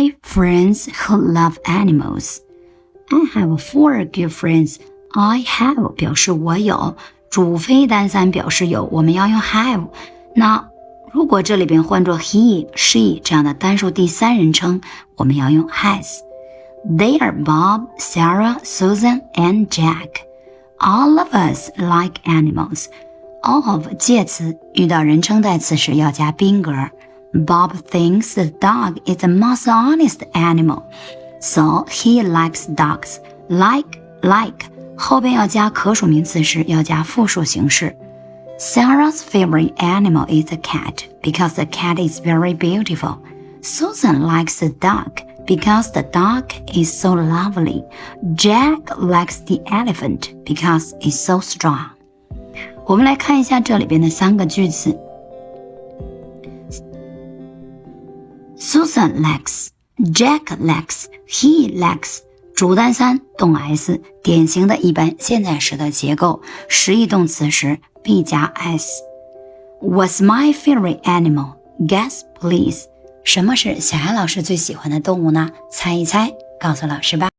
5 friends who love animals. I have 4 good friends. I have 表示我有，主非单三表示有，我们要用 have。那如果这里边换作 he、she 这样的单数第三人称，我们要用 has。They are Bob, Sarah, Susan, and Jack. All of us like animals. Of 介词遇到人称代词时要加宾格。Bob thinks the dog is the most honest animal, so he likes dogs. Like 后边要加可数名词时要加复数形式。Sarah's favorite animal is a cat because the cat is very beautiful. Susan likes the dog because the dog is so lovely. Jack likes the elephant because it's so strong. 我们来看一下这里边的3个句子。Susan likes, Jack likes, he likes. 主单三动 s， 典型的一般现在时的结构，实义动词时必加 s。 What's my favorite animal? Guess please. 什么是小雅老师最喜欢的动物呢？猜一猜，告诉老师吧。